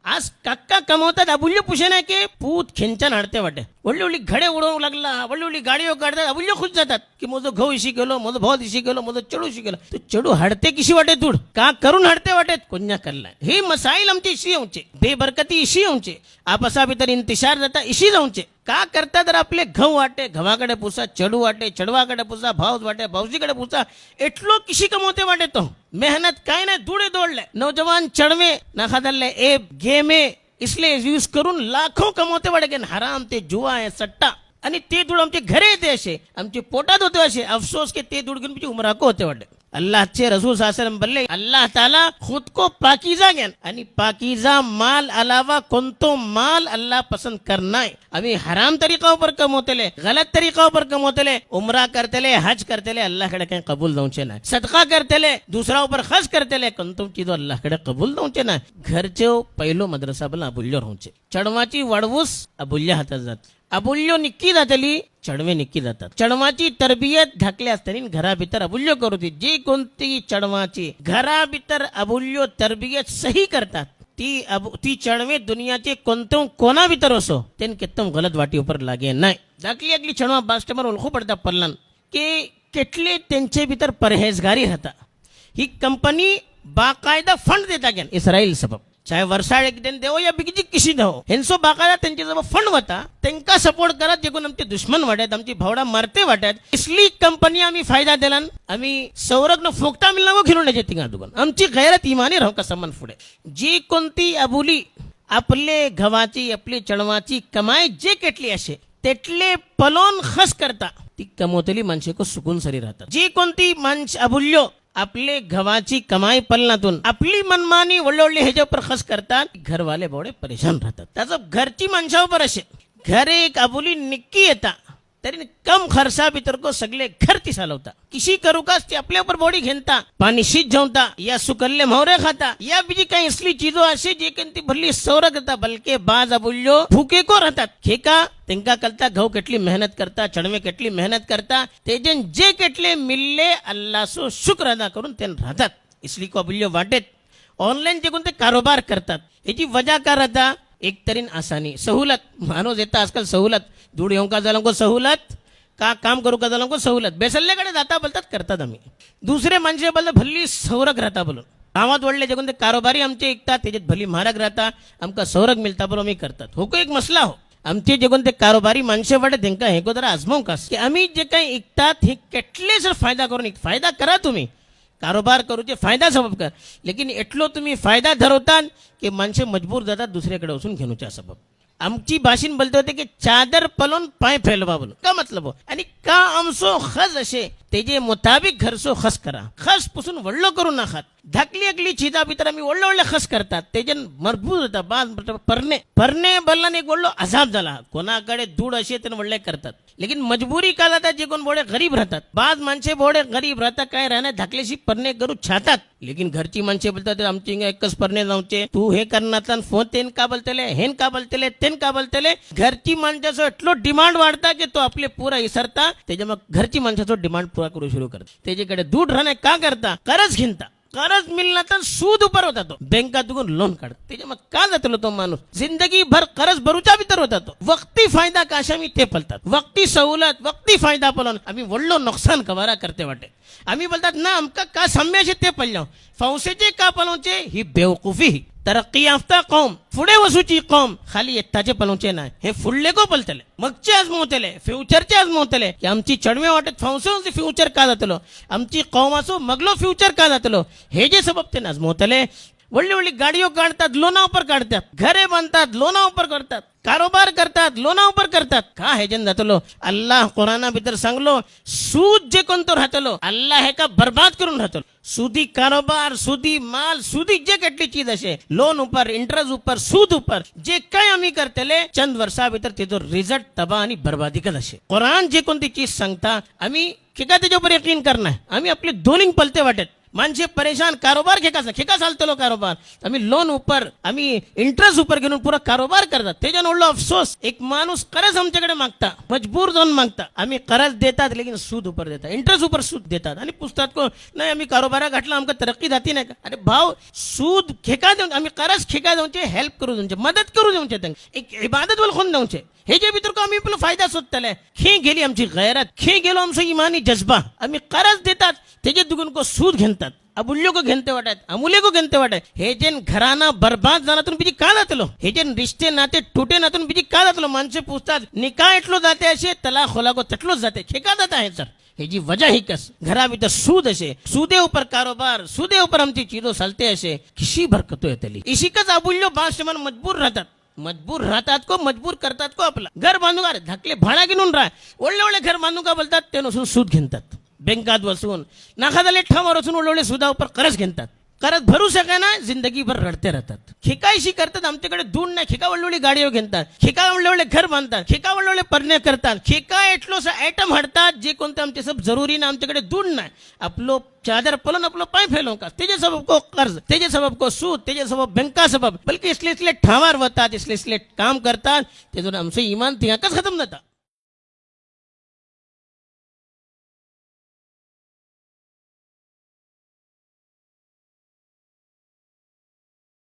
आज काका कमवतात अबुल्य पुशेना के पूत खेंचन हाडते वाटे व्हडली व्हडली घडे उडवू लागला व्हडली व्हडली गाडीओ काढतात अबुल्य खुश जातात की माझं घव इशी गेलो माझं भाव इशी गेलो माझं चढू इशी गेलो तू चढू हाडते किशी वाटे तूड का करून हाडते वाटेत कोण्या करला हे मसाईल आमचे इशी येऊचे बेबरकती इशी येऊचे आपसा भितर इंतिशार जाता इशी जाऊचे का करता तर आपले घव वाटे घवाकडे पुसा चढू वाटे चढवाकडे पुसा भाव वाटे भावजीकडे पुसा एटलो किशी कमवते वाटे तो मेहनत काय नाही दुडे दौड़ले नौजवान चढ़वे ना खादले ए गेमे इसलिए यूज करून लाखों कमवते वाटे के हराम ते जुआ आहे सट्टा आणि ते दूड आमचे घरे येते असे आमचे पोटात होते असे अफसोस के ते दूड घेऊन उमराको होते वाटे अल्लाह अच्छे रसूल सासरम बल्ले अल्लाह ताला खुद को पाकीजा ज्ञान आणि पाकीजा माल अलावा कोणतो माल अल्लाह पसंद करना है अभी हराम तरीकाओं पर कमवतेले गलत तरीकाओं पर कमवतेले उमरा करतेले हज करतेले अल्लाह कडे काही कबूल जाऊचे नाही सदका करतेले दूसरा ऊपर खर्च करतेले कोणतो चीज अल्लाह कडे कबूल जाऊचे नाही घरचे पहिलो मद्रसा बला अबुल्यो राहूचे चढवाची वडवूस अबुल्य हातात जात अबुल्यो निक्की जातली चढवे निक्की जातात चढवाची तरबियत ढाकले असताना घरा भितर अबुल्यो करूती जी कोणती चढवाची घरा भितर अबुल्यो तरबियत सही करतात ती चढवे दुनियाचे कोणतो कोणा भितर असो तेन केतम गलत वाटी उपर लागे नाही दाखली अगली चढवा बास्टमर ओळखू पडता पल्लन के केटले त्यांचे भितर परहेजगारी राहता ही कंपनी बाकायदा फंड देता ज्ञान इस्रायल सबब चाहे वर्षाळ एक दिन देवो या बिगजी किशी देवो हेंसो बाकायदा त्यांचे जवळ फंड होता त्यांका सपोर्ट करत जे कोण आमचे दुश्मन वाटत आमची भावडा मारते वाटत इसली कंपनी आम्ही फायदा दिला आम्ही सौरग्न फोकटा मिळणार व घेऊन येते तिघा दुकान आमची गैरत इमानी राहू का समान पुढे जी कोणती अबुली आपले गव्हाची आपली चढवाची कमाई जे केटली असे तेटले पलोन खस करता ती कमवतेली माणसे को सुकून सरी राहतात जी कोणती माणस अबुल्यो आपले गव्हाची कमाई पलनातून आपली मनमानी वळवळली ह्याच्यावर खर्च करतात घरवाले बोडे परेशान राहतात त्याचं घरची माणसावर असे घर एक अबुली निक्की येता तरी कम खर्चा भितर को सगळे घर ती चालवता किशी करू का ते आपल्या ऊपर बॉडी घेनता पाणी शीत जेवता या सुकल्ले मोहरे खाता या बीजी काही असली चीजो असे जे ती भरली सौर करता बलके बाज अबुल्यो भूके को राहतात हे का तेंका कलता घव केटली मेहनत करता चढवे केटली मेहनत करता तेजन जे केटले मिलले अल्लाह सो शुक्र अदा करून ते राहतात इसली को अबुल्यो वाटेत ऑनलाईन जे कोणते कारोबार करतात याची वजह का राहता एक तरीन आसानी सहूलत माणूस येता आजकाल सहूलत दूर येऊ का झालं को सहूलत का काम करू का झालं को सहूलत बेसल्ल्याकडे जाता बोलतात करतात आम्ही दुसरे माणसे बोलतात भल्ली सौरग राहता बोलून गावात वडले जे कोणते कारोबारी आमचे ऐकतात त्याच्यात भली महाराग राहता आमका सौरग मिळता बोलून आम्ही करतात हो को एक मसला हो आमचे जे कोणते कारोबारी माणसे वाटे त्यांना हे को जरा आजमावू का की आम्ही जे काही ऐकतात हे केटले जर फायदा करून फायदा करा तुम्ही कारोबार करूचे फायदा सबब कर लेकिन एटलो तुम्ही फायदा धरवता की माणसे मजबूर जातात दुसऱ्याकडे असून घेण्याच्या सबब आमची भाषीन बोलते होते की चादर पलोन पाय फैलवा बोलो का मतलब हो आणि का आमसो खज असे तेजे मुताबिक घरसो खस करा खस पुसून वळलो करू नखात धाकली अगली चिता भितर आम्ही वळलो वळले खस करतात तेजन मजबूत होता बाद परने बल्ला एक वळलो अजाब झाला कोणाकडे दूड असे ते वळले करतात लेकिन मजबूरी का जातात जे कोण बोडे गरीब राहतात बाद माणसे बोडे गरीब राहतात काय राहणार धाकलेशी परने करू छातात लेकिन घरची माणसे बोलतात आमची एकच परने जाऊचे तू हे करणार फोन तेन का बोलतेले हेन का बोलतेले तेन का बोलतेले घरची माणसाचं एटलो डिमांड वाढता की तो आपले पुरा इसरता त्याच्या मग घरची माणसाचं डिमांड पुरा करू सुरू करता त्याच्याकडे दूध राहणे का करता कर्ज घेता कर्ज मिळणार तर सूद उपर होता तो बँकातून लोन काढत त्याच्या मग का जातलो तो माणूस जिंदगी भर कर्ज भरूच्या भीतर होता तो वक्ती फायदा काशा मी ते पलतात वक्ती सवलत वक्ती फायदा पलून आम्ही वडलो नुकसान कवारा करते वाटे आम्ही बोलतात ना आमका का साम्याचे ते पडल्या फौसेचे का पलवचे ही बेवकूफी तरक्की याफ्ता कौम पुढे वसूची कौम खाली येताचे पलवचे नाही हे फुडले को पलतले मगचे आजमवतले फ्युचरचे आजमवतले की आमची चढवे वाटत फौसेचे फ्युचर का जातलो आमची कौमाचो मगलो फ्युचर का जातलो हे जे सबब ते आजमवतले वळली वळली गाडीओ काढतात लोना उपर काढतात घरे बांधतात लोना उपर करतात कारोबार करतात लोना उपर करतात का हे जन जातलो अल्लाह कुराना भीतर सांगलो सूद जे कोणतो राहतलो अल्लाह हे का बर्बाद करून राहतलो सुदी कारोबार सुदी माल सुदी जे केटली चीज असे लोन उपर इंटरेस्ट उपर सूद उपर जे काय आम्ही करतले चंद वर्षा भीतर तेजो रिझल्ट तबाह आणि बर्बादी कल असे कुरान जे कोणती चीज सांगता आम्ही किका त्याच्यावर यकीन करणार आम्ही आपले दोन्ही पलते वाटत माणसे परेशान कारोबार खेका चालतलो कारोबार आम्ही लोन उपर आम्ही इंटरेस्ट उपर घेऊन पुरा कारोबार करतात त्याच्यानं उरलो अफसोस एक माणूस कर्ज आमच्याकडे मागता मजबूर जाऊन मागता आम्ही कर्ज देतात लेकिन सूद उपर देतात इंटरेस्ट उपर सूद देतात आणि पुस्तकात को नाही आम्ही कारोबारा घातला आमका तरक्की जाती नाही का अरे भाव सूद खेका देऊन आम्ही कर्ज खेका देऊनचे हेल्प करू देऊनचे मदत करू देऊनचे एक इबादत वलखून देऊनचे हे जे भितर को आम्ही आपला फायदा शोधतले खे गेली आमची गैरत खे गेलो आमचं इमानी जज्बा आम्ही कर्ज देतात त्याचे दुगुन को सूद घेतात अबुल्यो को घेनते वाटत अमूल्य को घेनते वाटत हे जे घराना बर्बाद जाण्यातून बिजी का जातलो हे जे रिश्ते नाते तुटे नातून बिजी का जातलो माणसे पूछतात निकाह एटलो जाते असे तलाक होला को तटलोच जाते खेका जाता है सर हे जी वजह ही कस घरा भीतर सूद असे सूदे ऊपर कारोबार सूदे ऊपर आमची चीजो चालते असे किसी बरकतो येतली इशिकच अबुल्यो बादशाह मजबूर राहतात को मजबूर करतात को आपला घर बांधू का धाकले भाडा घेऊन राह ओळले घर बांधू का बोलतात ते नसून सूद घेतात बँकात बसून नाखादाले ठामावर असून ओळवले सुदावर कर्ज घेतात कर्ज भरू शका ना जिंदगीभर रडते राहतात खेकायशी करतात आमच्याकडे दूर नाही खेका वळवळी गाडीवर घेतात खेका वळवळे घर बांधतात खेका वळवळे परणे करतात खेका एटलोसा आयटम हडतात जे कोणते आमचे सब जरुरी ना आमच्याकडे दूर नाही आपलो चादर पलन आपलो पाय फैलो का तेजे सबब को कर्ज तेजे सबब को सूद तेजे सबब बँका सबब बल्कि इसलिए ठावार वतात इसलिए काम करतात त्याच्यावर आमचं इमान तियाकच खतम जाता